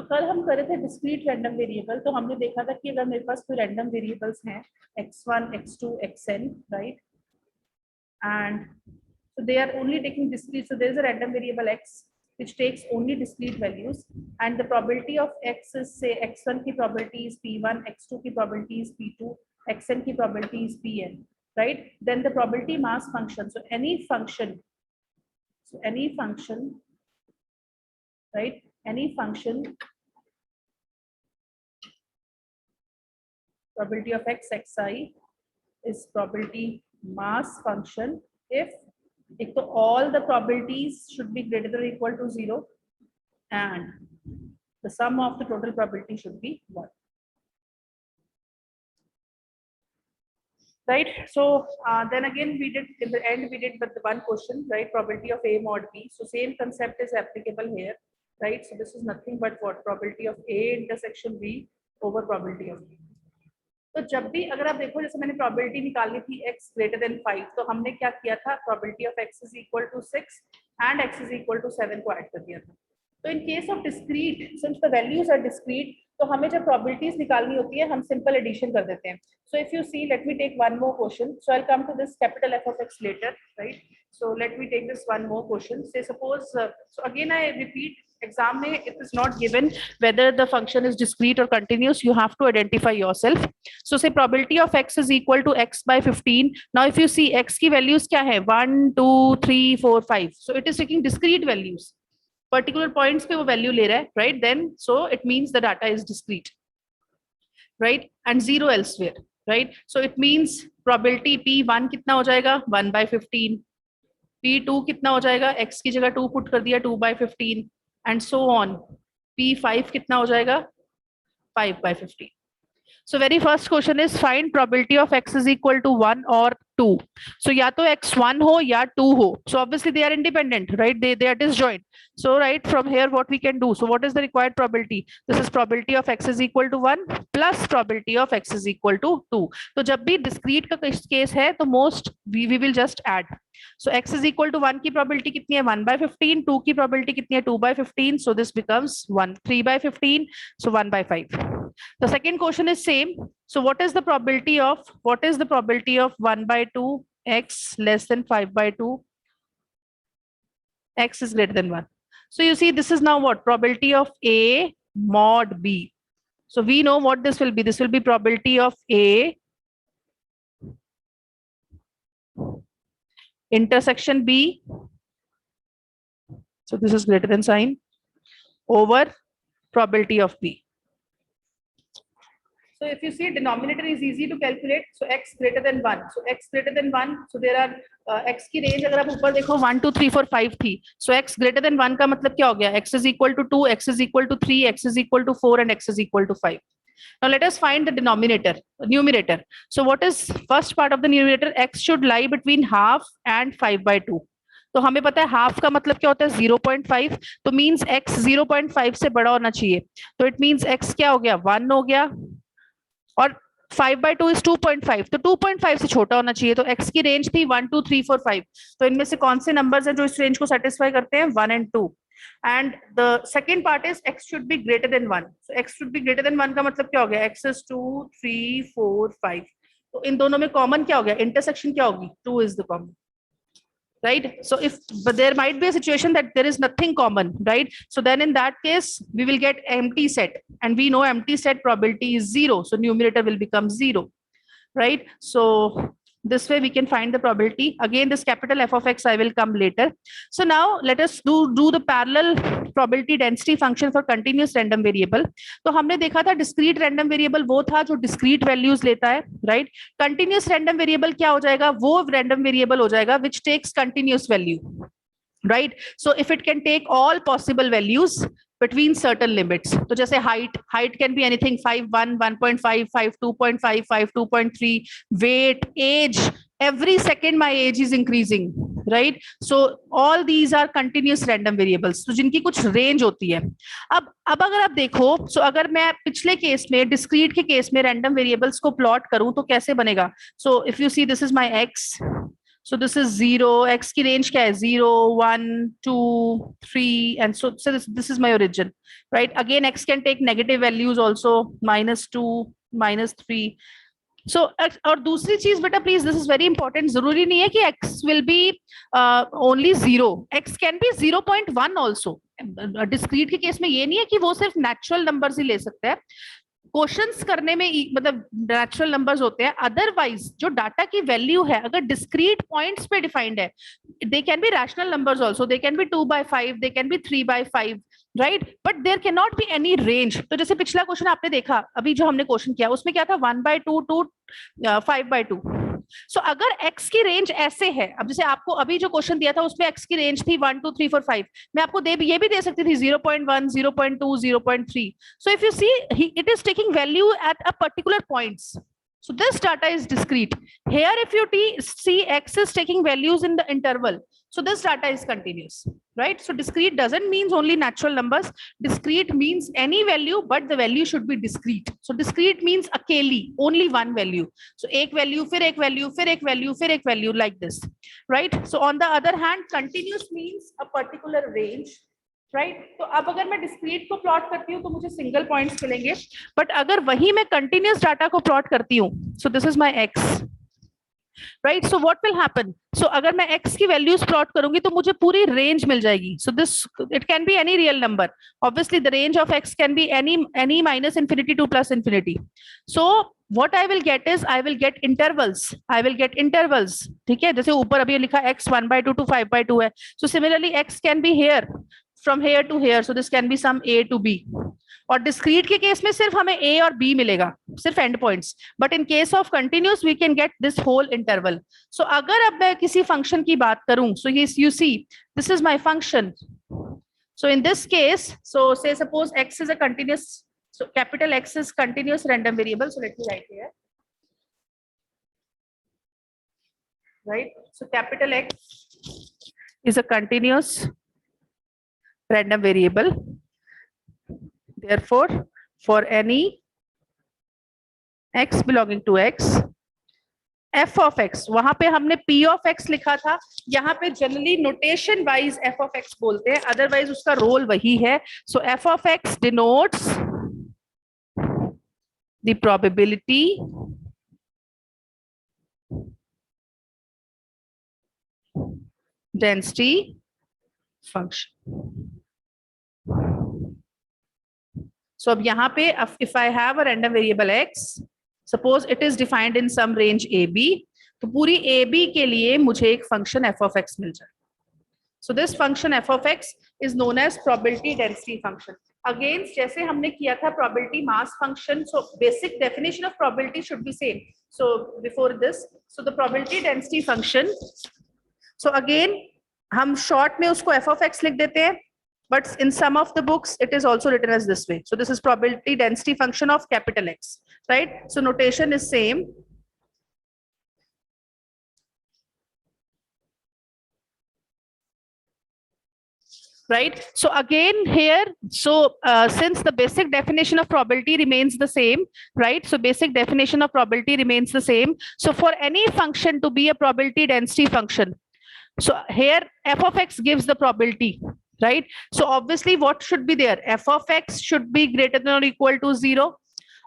तो कल हम कर रहे थे डिस्क्रीट रैंडम वेरिएबल, तो हमने देखा था कि अगर मेरे पास कोई रैंडम वेरिएबल्स हैं x1 x2 xn, right, and so they are only taking discrete, so there is a random variable x which takes only discrete values, and the probability of x is, say, x1 की probability is p1, x2 की probability is p2, xn की probability is pn, right? Then the probability mass function, so any function, right, any function probability of x xi is probability mass function if एक तो all the probabilities should be greater than or equal to 0 and the sum of the total probability should be 1, right? So then again we did, in the end we did but the one question, right, probability of a mod b, so same concept is applicable here, right? So this is nothing but what, probability of a intersection b over probability of b. तो जब भी अगर आप देखो, जैसे मैंने probability निकालनी थी x ग्रेटर देन 5, तो हमने क्या किया था, probability of x is equal to 6 and x is equal to 7 को ऐड कर दिया था. तो in case of discrete, since the values are discrete, तो हमें जब प्रोबेबिलिटीज निकालनी होती है हम सिंपल एडिशन कर देते हैं. So if you see, let me take one more question, so I will come to this capital f of x later, right? So let me take this one more question. Say suppose, so again I repeat, exam mein it is not given whether the function is discrete or continuous, you have to identify yourself. So say probability of x is equal to x by 15. Now if you see x की values क्या है, 1 2 3 4 5, so it is taking discrete values, particular points पे वो value ले रहा है, right? Then so it means the data is discrete, right? And 0 elsewhere, right? So it means probability p1 कितना हो जाएगा, 1 by 15, p2 कितना हो जाएगा, x की जगह 2 पुट कर दिया, 2 by 15, and so on. p5 कितना हो जाएगा, 5 by 15. So very first question is find probability of x is equal to 1 or 2. So या तो x 1 हो या 2 हो. So obviously they are independent, right? They are disjoint. So right from here what we can do. So what is the required probability? This is probability of x is equal to 1 plus probability of x is equal to 2. तो जब भी discrete का case है तो most we will just add. So x is equal to 1 की probability कितनी है, 1 by 15. 2 की probability कितनी है, 2 by 15. So this becomes 1. 3 by 15. So 1 by 5. The second question is same. So what is the probability of 1 by 2 x less than 5 by 2 x is greater than 1. So you see this is now what, probability of a mod b. So we know what this will be. This will be probability of a intersection b. So this is greater than sign over probability of b. So if you see denominator is easy to calculate, so x greater than 1, so x greater than 1, so there are x की range अगर आप ऊपर देखो 1 2 3 4 5 थी, so x greater than 1 का मतलब क्या हो गया, x is equal to 2, x is equal to 3, x is equal to 4 and x is equal to 5. Now let us find the numerator. So what is first part of the numerator? X should lie between half and 5 by 2. तो हमें पता है half का मतलब क्या होता है, 0.5, तो मींस x 0.5 से बड़ा होना चाहिए, तो इट मींस x क्या हो गया, 1 हो गया, और 5 by 2 is 2.5, तो 2.5 से छोटा होना चाहिए. तो x की रेंज थी 1 2 3 4 5, तो इनमें से कौन से नंबर्स हैं जो इस रेंज को सेटिस्फाई करते हैं, 1 and 2. And the second part is x should be greater than 1. So x should be greater than 1 का मतलब क्या हो गया, x is 2 3 4 5, तो इन दोनों में कॉमन क्या हो गया, इंटरसेक्शन क्या होगी, 2 is the common, right? So if but there might be a situation that there is nothing common, right? So then in that case we will get empty set, and we know empty set probability is 0, so numerator will become 0, right? So this way we can find the probability. Again this capital F of x I will come later. So now let us do the parallel probability density function for continuous random variable. तो हमने देखा था discrete random variable वो था जो discrete values लेता है, right? Continuous random variable क्या हो जाएगा, वो random variable हो जाएगा which takes continuous value, right? So if it can take all possible values between certain limits, तो जैसे height can be anything, 5 1 1.5 5 2.5 5 2.3, weight, age, every second my age is increasing, right? So all these are continuous random variables, तो जिनकी कुछ range होती है. अब अगर आप देखो, so अगर मैं पिछले केस में discrete के केस में random variables को plot करूं तो कैसे बनेगा. So if you see this is my x, So this is 0, x की range क्या है 0 1 2 3 and so this is my origin, right? Again x can take negative values also, -2 -3. So और दूसरी चीज बेटा please this is very important, जरूरी नहीं है कि x will be only 0, x can be 0.1 also. Discrete के केस में ये नहीं है कि वो सिर्फ नेचुरल नंबर्स ही ले सकते हैं, क्वेश्चंस करने में मतलब नेचुरल नंबर्स होते हैं, अदरवाइज जो डाटा की वैल्यू है अगर डिस्क्रीट पॉइंट्स पे डिफाइंड है, they can be rational numbers also, they can be 2/5, they can be 3/5, right, but there can not be any range. तो जैसे पिछला क्वेश्चन आपने देखा, अभी जो हमने क्वेश्चन किया उसमें क्या था 1/2 to 5/2. सो अगर x की रेंज ऐसे है, अब जैसे आपको अभी जो क्वेश्चन दिया था उसमें x की रेंज थी 1 2 3 4 5, मैं आपको ये भी दे सकती थी 0.1 0.2 0.3. सो if you see it is taking value at a particular points. So this data is discrete. Here if you see x is taking values in the interval, so this data is continuous, right? So discrete doesn't mean only natural numbers. Discrete means any value, but the value should be discrete. So discrete means akeli, only one value. So ek value, fir ek value, fir ek value, fir ek value, like this, right? So on the other hand, continuous means a particular range, right तो अब अगर मैं discrete को plot करती हूँ तो मुझे single points मिलेंगे, बट अगर वही मैं कंटिन्यूस डाटा को प्लॉट करती हूँ, so this is my X, right. So what will happen, so अगर मैं एक्स की वैल्यूज प्लॉट करूंगी तो मुझे पूरी रेंज मिल जाएगी. So this it can be any real number, obviously the range of x can be any minus infinity two plus infinity. So what I will get is I will get intervals, ठीक है, जैसे ऊपर अभी लिखा x 1/2 to 5/2 है. So similarly x can be here from here to here, so this can be some a to b. और discrete के case में सिर्फ हमें a और b मिलेगा, सिर्फ end points, but in case of continuous we can get this whole interval. So अगर अब मैं किसी फंक्शन की बात करूं, so you see this is my function. So in this case, so say suppose x is a continuous, so capital X is continuous random variable, so let me write here, right? So capital X is a continuous random variable, therefore for any x belonging to x, f of x, वहां पे हमने p of x लिखा था, यहाँ पे generally notation wise f of x बोलते हैं, otherwise उसका रोल वही है. So f of x denotes the probability density function. So अब यहाँ पे if I have a random variable x, suppose it is defined in some range ab, तो पूरी ab के लिए मुझे एक function f of x मिल जाए. So this function f of x is known as probability density function. Again, जैसे हमने किया था probability mass function, so basic definition of probability should be same. So before this, so the probability density function, so again हम short में उसको f of x लिख देते हैं, but in some of the books it is also written as this way. So this is probability density function of capital X, right? So notation is same. Right, so again here, so since the basic definition of probability remains the same, right, so basic definition of probability remains the same. So for any function to be a probability density function, so here f of x gives the probability, right? So obviously what should be there, f of x should be greater than or equal to 0,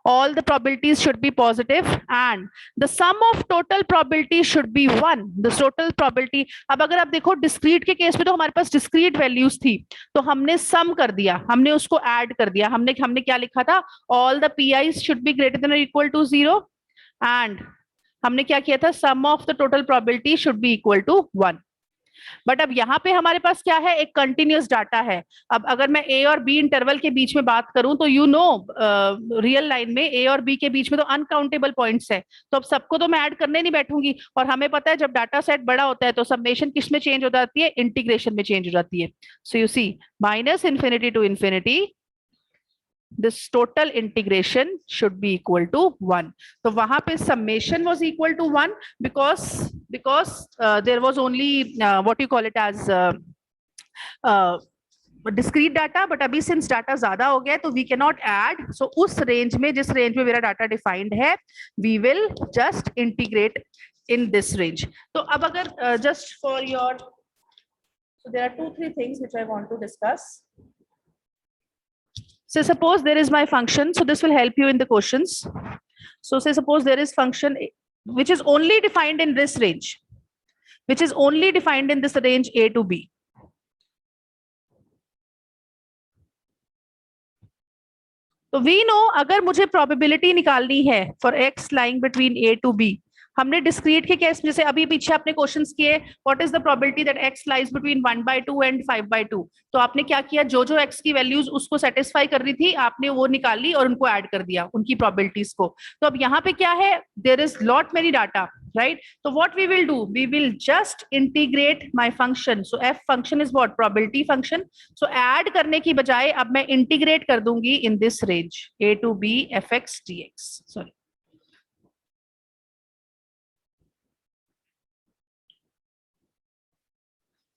all the probabilities should be positive, and the sum of total probability should be 1. The total probability, अब अगर आप देखो discrete के case में तो हमारे पास discrete values थी, तो हमने सम कर दिया, हमने उसको ऐड कर दिया, हमने क्या लिखा था, all the pi's should be greater than or equal to 0, and हमने क्या किया था, sum of the total probability should be equal to 1. But अब यहाँ पे हमारे पास क्या है, एक कंटिन्यूस डाटा है. अब अगर मैं ए और बी इंटरवल के बीच में बात करूं तो यू नो रियल लाइन में ए और बी के बीच में तो अनकाउंटेबल पॉइंट्स है, तो अब सबको तो मैं ऐड करने नहीं बैठूंगी, और हमें पता है जब डाटा सेट बड़ा होता है तो समेशन किस में चेंज हो जाती है, इंटीग्रेशन में चेंज हो जाती है. So you see -infinity to infinity, this total integration should be equal to 1. तो वहां पे summation was equal to 1 because there was only what you call it as discrete data, but अभी since data ज्यादा हो गया तो we cannot add. So उस range में, जिस range में मेरा data defined है, we will just integrate in this range. तो अब अगर just for your, so there are 2-3 things which I want to discuss. So suppose there is my function, so this will help you in the questions. So say suppose there is function which is only defined in this range, which is only defined in this range a to b. तो we know अगर मुझे probability निकालनी है for x lying between a to b, हमने discrete के case में जैसे अभी पीछे आपने क्वेश्चंस किए, what is the probability that x lies between 1/2 and 5/2, तो आपने क्या किया, जो जो एक्स की वैल्यूज उसको सेटिस्फाई कर रही थी आपने वो निकाली और उनको ऐड कर दिया उनकी प्रोबेबिलिटीज को. तो अब यहाँ पे क्या है, there is lot many data, right? So what we will do, we will just integrate my function. So f function is what, probability function. So add करने की बजाय अब मैं integrate कर दूंगी in this range a to b fx dx. Sorry.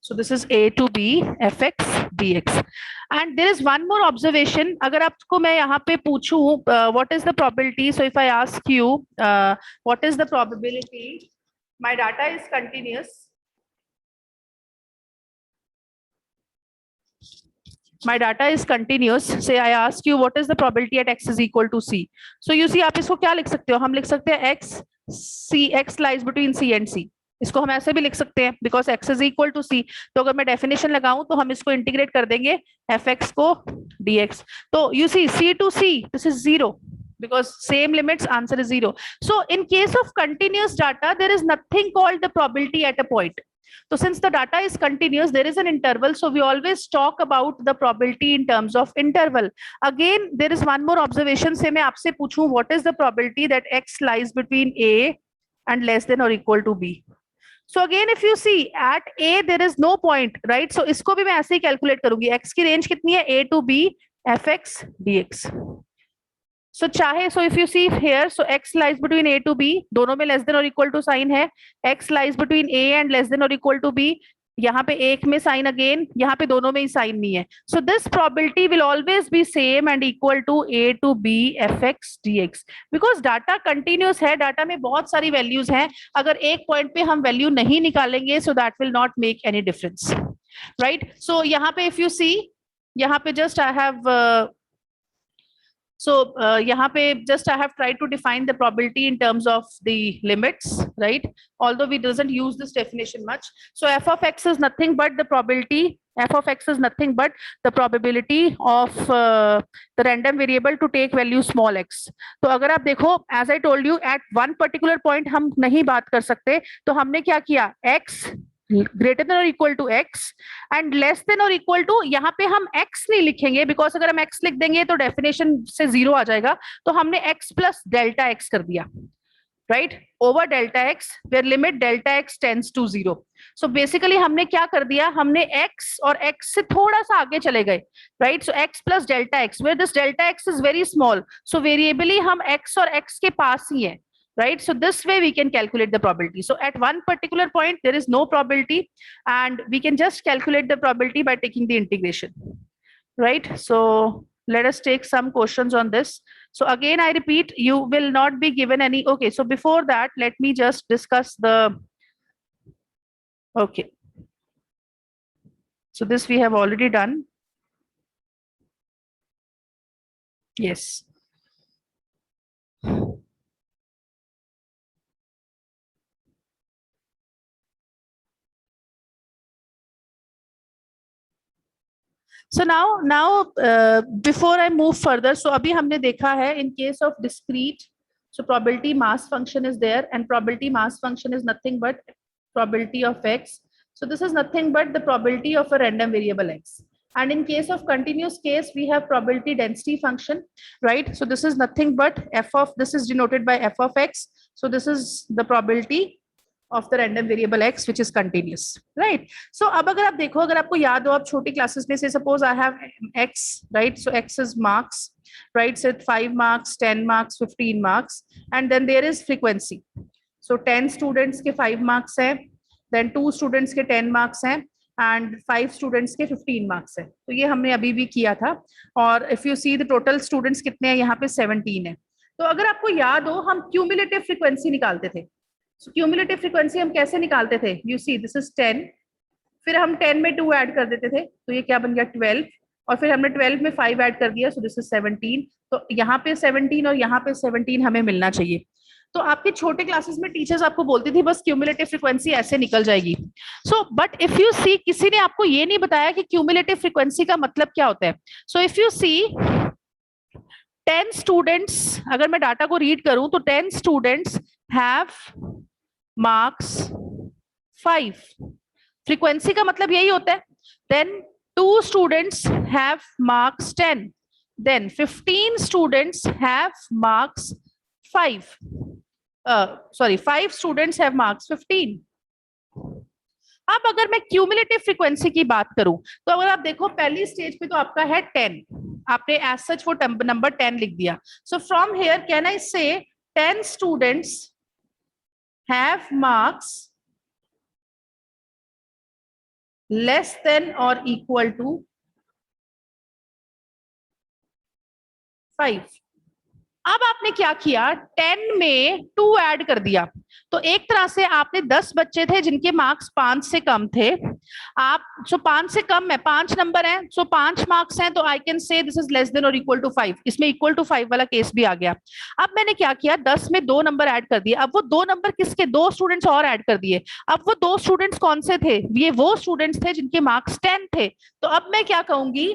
So this is a to b fx dx. And there is one more observation. अगर आपको मैं यहाँ पे पूछूं what is the probability? So if I ask you what is the probability? My data is continuous. My data is continuous. Say I ask you what is the probability at x is equal to c. So you see आप इसको क्या लिख सकते हो, हम लिख सकते हैं x lies between c and c. इसको हम ऐसे भी लिख सकते हैं because x is equal to c. तो अगर मैं डेफिनेशन लगाऊं तो हम इसको इंटीग्रेट कर देंगे fx को dx. तो you see c to c, this is 0 because same limits, answer is 0. So in case of continuous data, there is nothing called the probability at a point. So since the data is continuous, there is an interval. So we always talk about the probability in terms of interval. Again, there is one more observation. Say मैं आपसे पूछूं what is the probability that x lies between a and less than or equal to b. So again, if you see at a there is no point, right? So इसको भी मैं ऐसे ही calculate करूंगी. x की range कितनी है, a to b fx dx. So चाहे, so if you see here, so x lies between a to b, दोनों में less than or equal to sign है. x lies between a and less than or equal to b, यहाँ पे एक में sign again, यहाँ पे दोनों में ही साइन नहीं है. सो this probability will always be same and equal to a to b fx dx. Because data continuous है, डाटा में बहुत सारी वैल्यूज हैं. अगर एक पॉइंट पे हम वैल्यू नहीं निकालेंगे so that will not make any difference, right? So यहाँ पे इफ यू सी, यहाँ पे जस्ट आई हैव so यहाँ पे just I have tried to define the probability in terms of the limits, right? Although we doesn't use this definition much. So f of x is nothing but the probability, f of x is nothing but the probability of the random variable to take value small x. तो अगर आप देखो, as I told you, at one particular point हम नहीं बात कर सकते, तो हमने क्या किया, x ग्रेटर देन और equal to x and less than और इक्वल टू, यहाँ पे हम x नहीं लिखेंगे बिकॉज अगर हम x लिख देंगे तो डेफिनेशन से 0 आ जाएगा. तो हमने x प्लस डेल्टा x कर दिया, right, over delta x where limit delta x tends to 0. So basically हमने क्या कर दिया, हमने x और x से थोड़ा सा आगे चले गए, right? So x plus delta x where this delta x is very small, so variably हम x और x के पास ही है, right? So this way we can calculate the probability. So at one particular point there is no probability and we can just calculate the probability by taking the integration, right? So let us take some questions on this. So again I repeat, you will not be given any, okay, so before that let me just discuss the, okay, so this we have already done. Yes. So now before I move further, so अभी हमने देखा है in case of discrete, so probability mass function is there and probability mass function is nothing but probability of x. So this is nothing but the probability of a random variable x. And in case of continuous case, we have probability density function, right? So this is nothing but f of, this is denoted by f of x. So this is the probability of the random variable x which is continuous, right? So अब अगर आप देखो, अगर आपको याद हो, आप छोटी क्लासेस में से suppose I have x, right? So x is marks, right? So 5 marks, 10 marks, 15 marks, and then there is frequency. So 10 students के 5 marks है, then 2 students के 10 marks है, and 5 students के 15 marks है. तो ये हमने अभी भी किया था. और if you see the total students कितने हैं, यहाँ पे 17 है. तो अगर आपको याद हो, हम cumulative frequency निकालते थे, सो क्यूमुलेटिव फ्रीक्वेंसी हम कैसे निकालते थे? यू सी दिस इज 10, फिर हम 10 में 2 ऐड कर देते थे, तो ये क्या बन गया 12, और फिर हमने 12 में 5 ऐड कर दिया, सो दिस इज 17। तो यहाँ पे 17 और यहाँ पे 17 हमें मिलना चाहिए। तो आपके छोटे क्लासेस में टीचर्स आपको बोलती थी बस क्यूमुलेटिव फ्रीक्वेंसी ऐसे निकल जाएगी। सो बट इफ यू सी, किसी ने आपको ये नहीं बताया कि क्यूमुलेटिव फ्रीक्वेंसी का मतलब क्या होता है। So if you see 10 students, अगर मैं डाटा को रीड करूं तो 10 स्टूडेंट्स हैव मार्क्स 5। फ्रीक्वेंसी का मतलब यही होता है। Then 2 students have marks 10, then 15 students have marks 5, sorry 5 students have marks 15। अब अगर मैं क्यूमुलेटिव फ्रीक्वेंसी की बात करूं तो अगर आप देखो पहली स्टेज पे तो आपका है 10, आपने एज सच वो नंबर 10 लिख दिया। So from here can I से 10 students have marks less than और इक्वल टू 5। अब आपने क्या किया, 10 में 2 ऐड कर दिया, तो एक तरह से आपने 10 बच्चे थे जिनके मार्क्स 5 से कम थे, आप 5 से कम है, 5 नंबर है, 5 मार्क्स हैं, तो I can say this is less than और इक्वल टू 5। इसमें इक्वल टू 5 वाला केस भी आ गया। अब मैंने क्या किया, 10 में 2 नंबर ऐड कर दिए। अब वो 2 नंबर किसके, 2 स्टूडेंट्स और ऐड कर दिए। अब वो 2 स्टूडेंट्स कौन से थे, ये वो स्टूडेंट्स थे जिनके मार्क्स 10 थे। तो अब मैं क्या कहूंगी,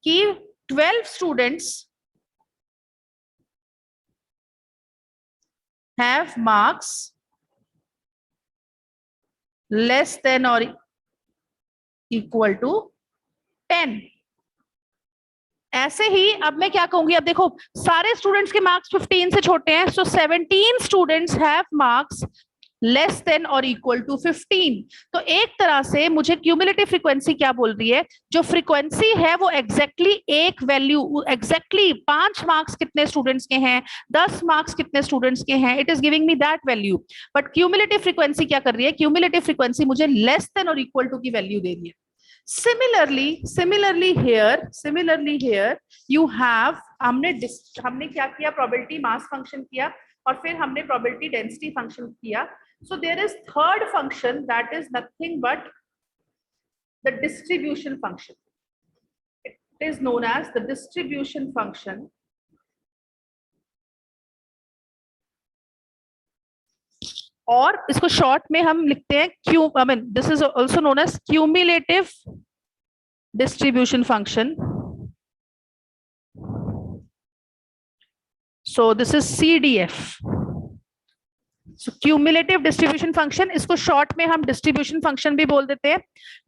कि 12 students have marks less than or equal to 10। ऐसे ही अब मैं क्या कहूंगी, अब देखो सारे स्टूडेंट्स के मार्क्स 15 से छोटे हैं, सो 17 students have marks less than और इक्वल टू 15। तो एक तरह से मुझे क्यूमुलेटिव फ्रीक्वेंसी क्या बोल रही है, जो फ्रीक्वेंसी है वो एग्जैक्टली एक वैल्यू, एग्जैक्टली 5 मार्क्स कितने स्टूडेंट्स के हैं, 10 मार्क्स कितने स्टूडेंट्स के हैं, it is giving me that value. But cumulative frequency क्या कर रही है, क्यूमुलेटिव फ्रीक्वेंसी मुझे लेस देन और इक्वल टू की वैल्यू दे रही है। Similarly here you have, हमने क्या किया, प्रोबेबिलिटी मास फंक्शन किया और फिर हमने प्रोबेबिलिटी डेंसिटी फंक्शन किया। So there is third function that is nothing but the distribution function. It is known as the distribution function. और इसको शॉर्ट में हम लिखते हैं Q, I mean this is also known as cumulative distribution function. So this is CDF. So cumulative distribution function, इसको short में हम distribution function भी बोल देते हैं,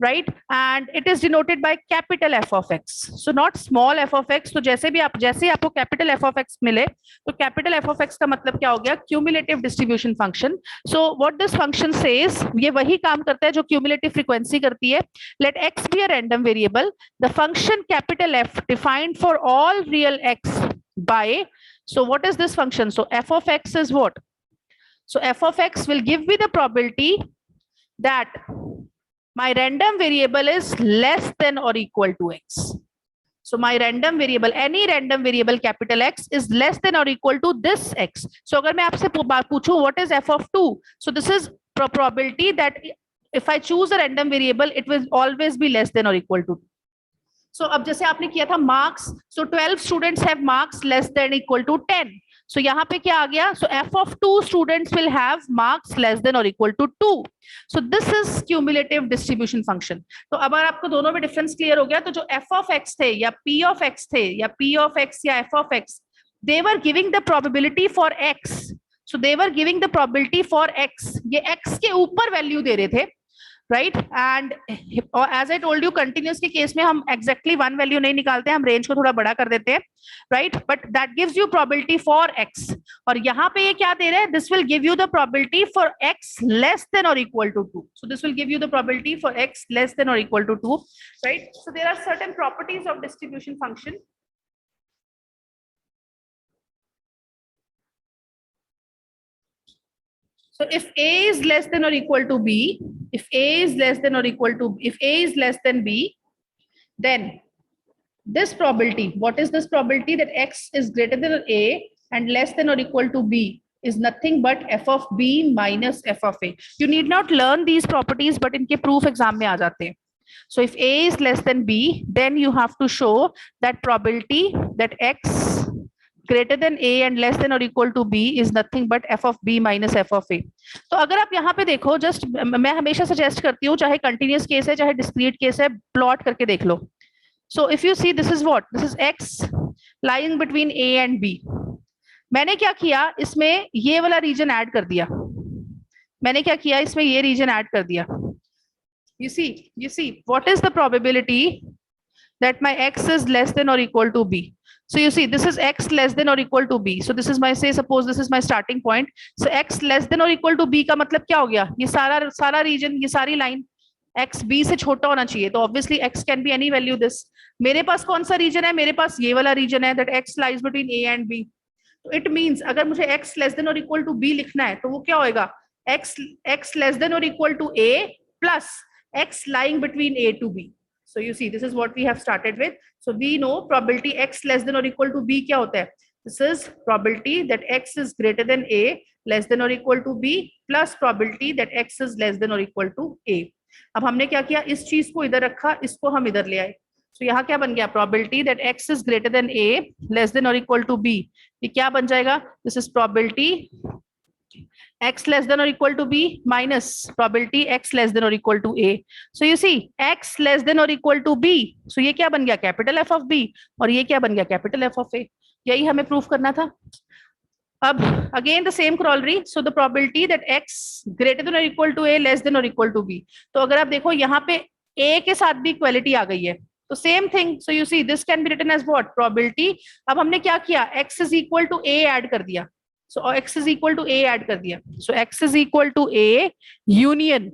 right? And it is denoted by capital F of x. So not small f of x. तो जैसे ही आपको capital F of x मिले, तो capital F of x का मतलब क्या हो गया, cumulative distribution function. So what this function says, ये वही काम करता है जो cumulative frequency करती है. Let x be a random variable. The function capital F defined for all real x by. So what is this function? So f of x is what? So f of x will give me the probability that my random variable is less than or equal to x. So my random variable, any random variable capital X is less than or equal to this x. So अगर मैं आपसे पूछूं what is f of 2? So this is probability that if I choose a random variable, it will always be less than or equal to 2. So अब जैसे आपने किया था marks, so 12 students have marks less than or equal to 10. So यहाँ पे क्या आ गया? So f of 2 students will have marks less than or equal to 2. So this is cumulative distribution function. तो अब अगर आपको दोनों में डिफरेंस क्लियर हो गया, तो जो f of x थे या p of x थे या p of x या f of x, they were giving the probability for x. So they were giving the probability for x. ये x के ऊपर वैल्यू दे रहे थे, right? And as I told you, continuous के केस में हम एग्जैक्टली वन वैल्यू नहीं निकालते हैं, हम रेंज को थोड़ा बड़ा कर देते हैं, right? But that gives you probability for X. और यहाँ पे ये क्या दे रहे हैं, this will give you the probability for X less than और equal to 2. So this will give you the probability for X less than और equal to 2, right? So there are certain properties of distribution function. So if a is less than or equal to b, if a is less than or equal to, if a is less than b, then this probability, what is this probability, that x is greater than a and less than or equal to b, is nothing but f of b minus f of a. You need not learn these properties, but इनके proof exam में आ जाते हैं. So if a is less than b, then you have to show that probability that x greater than a and less than or equal to b is nothing but f of b minus f of a. तो अगर आप यहाँ पे देखो, just मैं हमेशा suggest करती हूँ, चाहे कंटिन्यूस केस है चाहे डिस्क्रीट केस है, प्लॉट करके देख लो. So if you see, this is what? This is x lying between a and b. मैंने क्या किया, इसमें ये वाला रीजन ऐड कर दिया. मैंने क्या किया, इसमें ये रीजन ऐड कर दिया. You see, what is the probability that my x is less than or equal to b? So you see, this is x less than or equal to b. So this is my, say suppose this is my starting point. So x less than or equal to b का मतलब क्या हो गया, ये सारा reason, ये सारी line x b से छोटा होना चाहिए. तो obviously x can be any value this. मेरे पास कौन सा रीजन है, मेरे पास ये वाला रीजन है, that x lies between a and b. तो it means अगर मुझे x less than or equal to b लिखना है, तो वो क्या होएगा, x less than or equal to a plus x lying between a to b. So you see, this is what we have started with. So we know probability x less than or equal to b क्या होता है. This is probability that x is greater than a less than or equal to b plus probability that x is less than or equal to a. अब हमने क्या किया, इस चीज को इधर रखा, इसको हम इधर ले आए. So यहाँ क्या बन गया, probability that x is greater than a less than or equal to b. ये क्या बन जाएगा, this is probability x less than or equal to b minus probability x less than or equal to a. So you see, x less than or equal to b. So ये क्या बन गया, capital F of b, और ये क्या बन गया, capital F of a. यही हमें प्रूफ करना था. अब again the same corollary. So the probability that x greater than or equal to a less than or equal to b. तो अगर आप देखो यहाँ पे a के साथ भी इक्वालिटी आ गई है, तो same thing. So you see, this can be written as what, probability. अब हमने क्या किया, x is equal to a add कर दिया. So x is equal to a add कर दिया. So x is equal to a union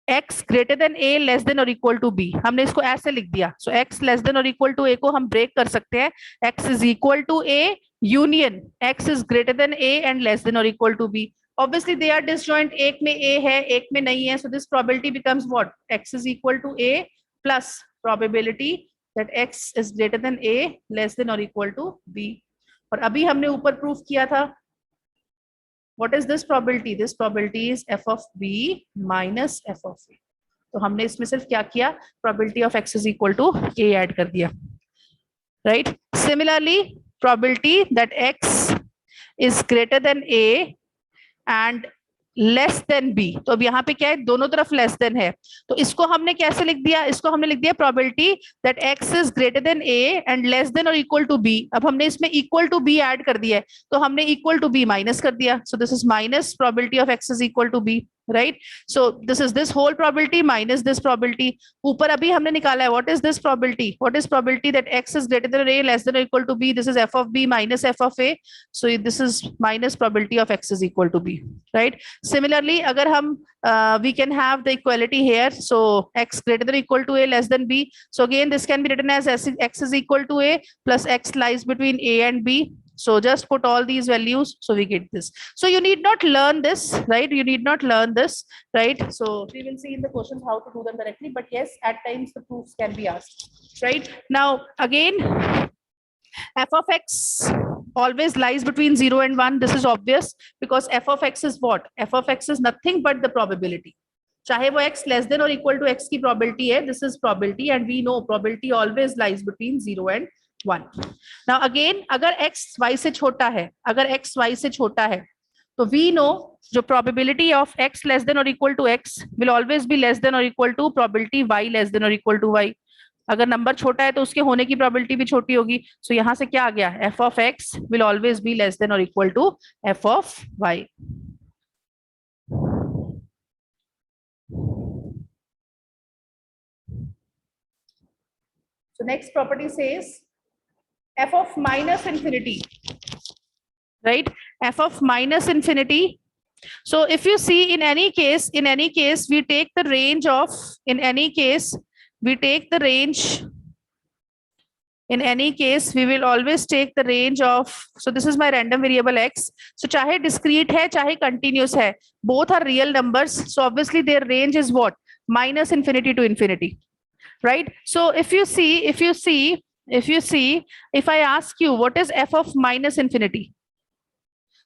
x greater than a less than और equal to b. हमने इसको ऐसे लिख दिया. सो x लेस देन और इक्वल टू a को हम ब्रेक कर सकते हैं. x is equal to a union x is greater than a and less than और equal to b. Obviously they are disjoint, एक में a है एक में नहीं है. So this probability becomes what, x is equal to a plus probability that x is greater than a less than or equal to b. और अभी हमने ऊपर प्रूफ किया था, what is this probability? This probability is f of b minus f of a. तो हमने इसमें सिर्फ क्या किया, probability of x is equal to a add कर दिया, right? Similarly, probability that x is greater than a and less than b. तो अब यहाँ पे क्या है, दोनों तरफ लेस देन है. तो इसको हमने कैसे लिख दिया, इसको हमने लिख दिया probability that X is greater than A and less than और इक्वल टू बी. अब हमने इसमें इक्वल टू बी ऐड कर दिया है, तो हमने इक्वल टू बी माइनस कर दिया. So this is minus probability of X is equal to B, right? So this is this whole probability minus this probability. ऊपर अभी हमने निकाला है, what is this probability, what is probability that X is greater than A less than और equal to B. This is F of B minus F of A. So this is minus probability of X is equal to B, right? Similarly, अगर हम we can have the equality here. So x greater than or equal to a less than b. So again, this can be written as x is equal to a plus x lies between a and b. So just put all these values. So we get this. So you need not learn this, right? You need not learn this, right? So we will see in the questions how to do them directly. But yes, at times the proofs can be asked, right? Now again, f of x always lies between 0 and 1. This is obvious because f of x is what? F of x is nothing but the probability. चाहे वो x less than or equal to x की probability है, this is probability and we know probability always lies between 0 and 1. Now again, अगर x y से छोटा है, अगर x y से छोटा है, तो we know जो probability of x less than or equal to x will always be less than or equal to probability y less than or equal to y. अगर नंबर छोटा है तो उसके होने की प्रोबेबिलिटी भी छोटी होगी. सो यहां से क्या आ गया, f of x will always be less than or equal to f of y. So next property says f of minus infinity, right? F of minus infinity. So if you see, in any case we take the range of, in any case we take the range, in any case we will always take the range of, so this is my random variable x. So चाहे discrete है चाहे continuous है, both are real numbers. So obviously their range is what, minus infinity to infinity, right? So if you see, if I ask you what is f of minus infinity,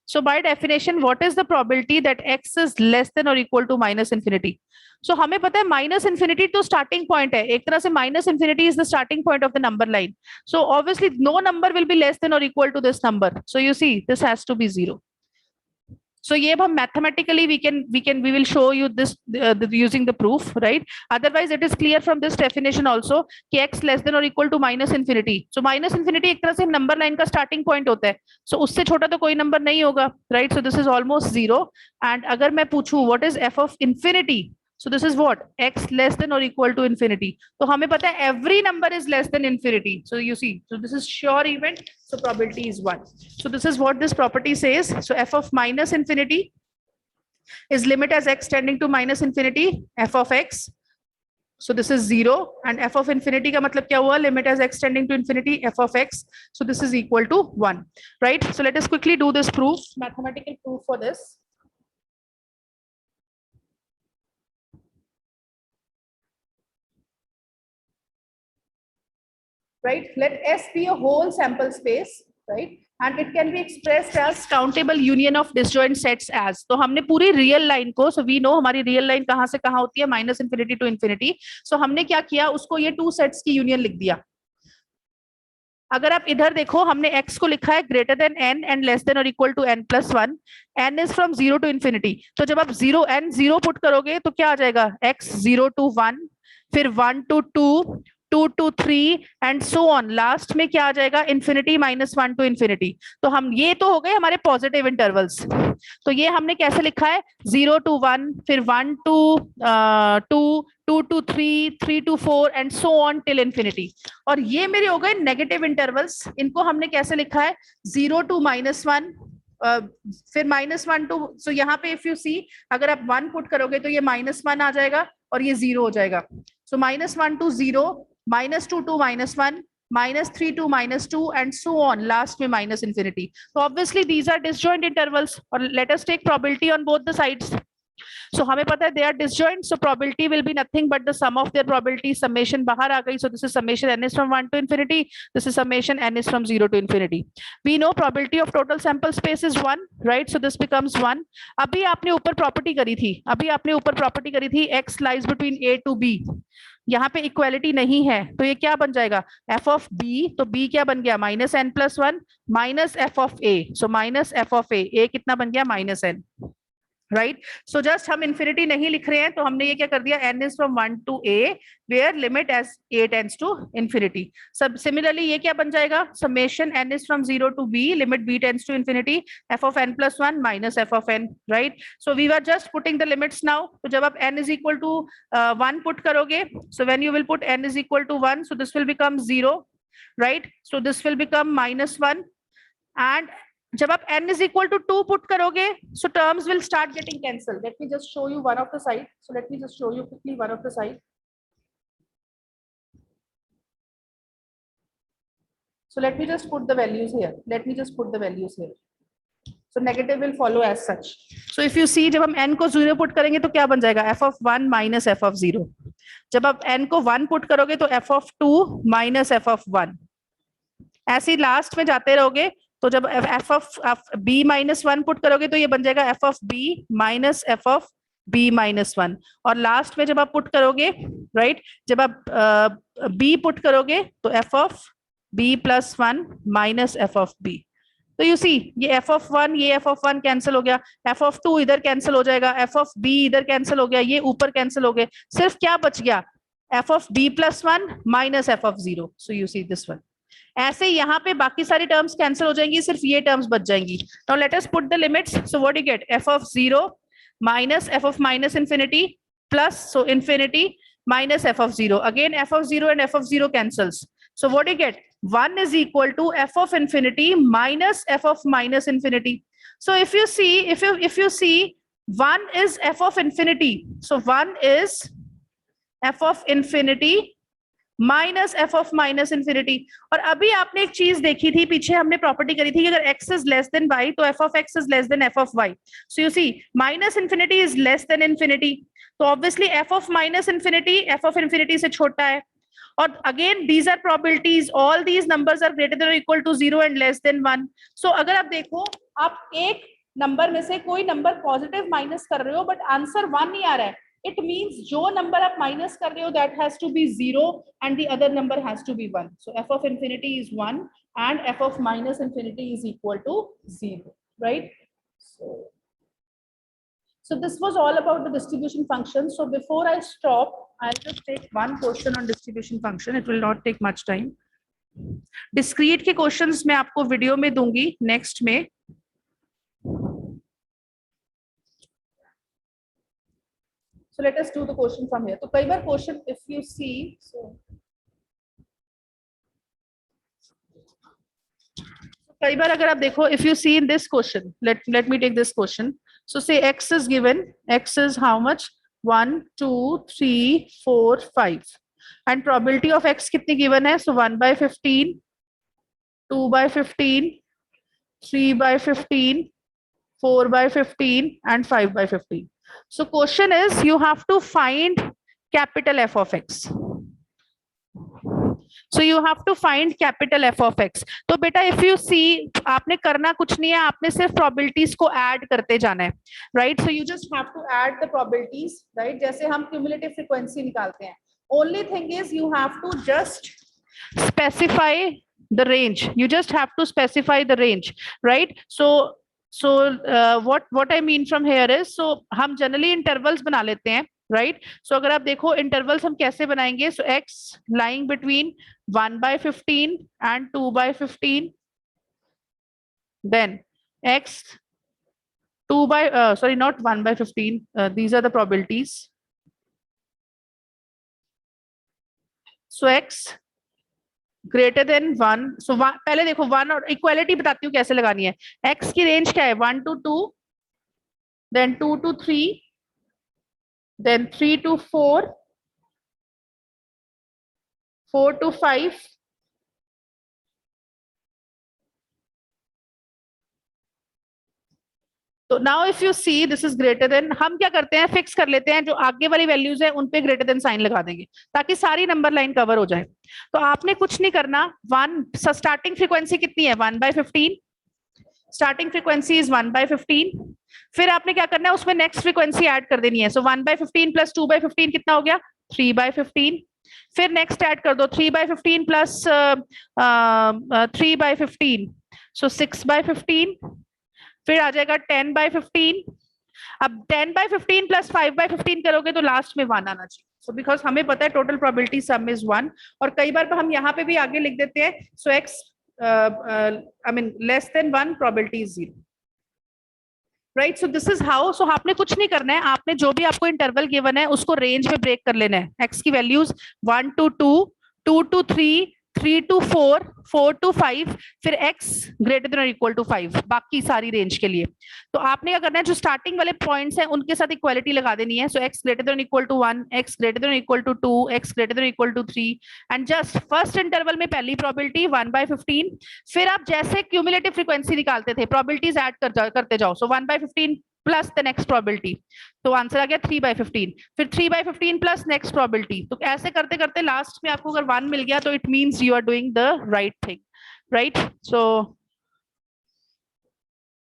So by definition, what is the probability that x is less than or equal to minus infinity? So हमें पता है minus infinity तो starting point है, एक तरह से minus infinity is the starting point of the number line. So obviously no number will be less than or equal to this number. So you see this has to be 0. So ये हम mathematically we will show you this using the proof, right? Otherwise it is clear from this definition also कि x less than or equal to minus infinity. So minus infinity एक तरह से number line का starting point होता है. So उससे छोटा तो कोई number नहीं होगा, right? So this is almost 0. And अगर मैं पूछूं what is f of infinity? So this is what? X less than or equal to infinity. So हमें पता है every number is less than infinity. So you see, so this is sure event. So probability is 1. So this is what this property says. So f of minus infinity is limit as x tending to minus infinity, f of x. So this is 0 and f of infinity का मतलब क्या हुआ? Limit as x tending to infinity, f of x. So this is equal to 1, right? So let us quickly do this proof, mathematical proof for this. Right, let S be a whole sample space, right, and it can be expressed as countable union of disjoint sets as. तो हमने पूरी real line को, so we know हमारी real line कहाँ से कहाँ होती है, minus infinity to infinity. So हमने क्या किया, उसको ये two sets की union लिख दिया. अगर आप इधर देखो, हमने x को लिखा है greater than n and less than or equal to n plus 1. n is from 0 to infinity. तो जब आप 0 n 0 पुट करोगे तो क्या आ जाएगा, x 0 to 1, फिर 1 to 2, 2 to 3 and so on. Last में क्या आ जाएगा, इंफिनिटी माइनस 1 टू इंफिनिटी. तो हम ये तो हो गए हमारे पॉजिटिव इंटरवल्स. तो ये हमने कैसे लिखा है, 0 to 1, फिर 1 to 2, 2 to 3, 3 to 4 and so on till infinity. और ये मेरे हो गए नेगेटिव इंटरवल्स. इनको हमने कैसे लिखा है, 0 to -1, फिर -1 टू, सो यहाँ पे इफ यू सी, अगर आप 1 पुट करोगे तो ये -1 आ जाएगा और ये 0 हो जाएगा. सो -1 to 0, -2 to -1, -3 to -2 and so on, last में minus infinity. So obviously these are disjoint intervals. Or let us take probability on both the sides. So हमें पता है they are disjoint, so probability will be nothing but the sum of their probability. Summation बाहर आ गई. So this is summation n is from 1 to infinity. This is summation n is from 0 to infinity. We know probability of total sample space is 1, right? So this becomes 1. अभी आपने ऊपर property करी थी, x lies between a to b. यहाँ पे equality नहीं है तो ये क्या बन जाएगा, f of b. तो b क्या बन गया, -n+1 minus f of a. So minus f of a कितना बन गया, -n, राइट. सो जस्ट हम इंफिनिटी नहीं लिख रहे हैं, तो हमने ये क्या कर दिया, n is from 1 to a where limit as a tends to infinity. सब सिमिलरली ये क्या बन जाएगा, summation n is from 0 to b limit b tends to infinity, f of n+1 minus f of n, right. So we were just putting the limits now. तो जब आप n is equal to 1 put करोगे, so when you will put n is equal to 1, so this will become 0, right. So this will become -1 and जब आप n is equal to 2 put करोगे, so terms will start getting cancelled. Let me just show you one of the side. So let me just show you quickly one of the side. So let me just put the values here. So negative will follow as such. So if you see, जब हम n को 0 put करेंगे तो क्या बन जाएगा, f of 1 minus f of 0. जब आप n को 1 put करोगे तो f of 2 minus f of 1. ऐसे ही लास्ट में जाते रहोगे, तो जब f of b minus 1 put करोगे तो ये बन जाएगा f of b minus f of b minus 1. और लास्ट में जब आप पुट करोगे, राइट, जब आप b पुट करोगे तो f of b plus 1 minus f of b. तो यू सी, ये f of 1 ये f of 1 कैंसिल हो गया, f of 2 इधर कैंसिल हो जाएगा, f of b इधर कैंसिल हो गया, ये ऊपर कैंसिल हो गए, सिर्फ क्या बच गया, f of b plus 1 minus f of 0. So you see this one. ऐसे यहाँ पे बाकी सारी टर्म्स कैंसिल हो जाएंगी, सिर्फ ये टर्म्स बच जाएंगी. Now let us put the limits. So what you get, f of 0 minus f of minus infinity plus, so infinity minus f of 0. Again f of 0 and f of 0 cancels. So what do you get, 1 is equal to f of infinity minus f of minus infinity. So if you see, if you see, 1 is f of infinity, so 1 is f of infinity minus F of minus infinity. और अभी आपने एक चीज देखी थी, पीछे हमने property करी थी कि अगर x is less than y तो f of x is less than f of y. So you see minus infinity is less than infinity, तो obviously f of minus infinity f of infinity से छोटा है. और again these are probabilities, all these numbers are greater than और equal to 0 and less than 1. So अगर आप देखो आप एक नंबर में से कोई नंबर पॉजिटिव माइनस कर रहे हो बट आंसर 1 नहीं आ रहा है, इट मींस जो नंबर आप माइनस कर रहे हो that has to be 0 and the other number has to be 1. So f of infinity is 1 and f of minus infinity is equal to 0, right? So this was all about the distribution function. So before I stop, I'll just take one question on distribution function. It will not take much time. Discrete के questions मैं आपको video में दूंगी next में. So let us do the question from here. तो कई बार question if you see, so कई बार अगर आप देखो, if you see in this question, let me take this question. So say x is given, x is how much? 1, 2, 3, 4, 5. And probability of x कितनी given है? So 1 by 15, 2 by 15, 3 by 15, 4 by 15, and 5 by 15. So question is, you have to find capital F of x. So you have to find capital F of x. तो बेटा if you see, आपने करना कुछ नहीं है, आपने सिर्फ probabilities को add करते जाना है, right? So you just have to add the probabilities, right? जैसे हम cumulative frequency निकालते हैं. Only thing is you have to just specify the range. You just have to specify the range, right? So what I mean from here is, so हम generally intervals बना लेते हैं, right? So अगर आप देखो intervals हम कैसे बनाएंगे? So x lying between 1 by 15 and 2 by 15, then x 2 by sorry, not 1 by 15, these are the probabilities. So x greater than 1, so पहले देखो 1 और इक्वालिटी बताती हूँ कैसे लगानी है. x की रेंज क्या है? 1 to 2, then 2 to 3, then 3 to 4, 4 to 5, तो now if you see this is greater then, हम क्या करते हैं, फिक्स कर लेते हैं जो आगे वाली वैल्यूज है उन पे ग्रेटर देन साइन लगा देंगे ताकि सारी नंबर लाइन कवर हो जाए. तो आपने कुछ नहीं करना, 1 स्टार्टिंग फ्रीक्वेंसी कितनी है? 1 by 15, starting frequency is 1 by 15. फिर आपने क्या करना है, उसमें नेक्स्ट फ्रीक्वेंसी ऐड कर देनी है. सो 1 by 15 प्लस 2 by 15 कितना हो गया? 3 by 15. फिर नेक्स्ट ऐड कर दो 3 by 15 plus 3 by 15, so 6 by 15. फिर आ जाएगा 10 by 15. अब 10 by 15 प्लस 5 by 15 करोगे तो लास्ट में 1 आना चाहिए. सो बिकॉज हमें पता है टोटल प्रोबेबिलिटी सम इज 1, और कई बार हम यहाँ पे भी आगे लिख देते हैं. सो x I mean less than 1, probability is 0, right? So this is how. So आपने कुछ नहीं करना है, आपने जो भी आपको इंटरवल गिवन है उसको रेंज में ब्रेक कर लेना है. x की values 1 to 2, 2 to 3, 3 to 4, 4 to 5, फिर x ग्रेटर देन और इक्वल टू 5, बाकी सारी रेंज के लिए. तो आपने क्या करना है, जो स्टार्टिंग वाले पॉइंट्स हैं उनके साथ इक्वालिटी लगा देनी है. So x greater than equal to 1, x greater than equal to 2, x greater than equal to 3, and just first interval में पहली प्रोबेबिलिटी 1 by 15. फिर आप जैसे क्यूमुलेटिव फ्रीक्वेंसी निकालते थे प्रोबेबिलिटीज ऐड करते जाओ. सो 1 by 15 plus the next probability, तो आंसर आ गया 3 by 15. फिर 3 by 15 प्लस नेक्स्ट प्रोबेबिलिटी. तो ऐसे करते करते लास्ट में आपको अगर 1 मिल गया तो it means you are doing the right thing, right? So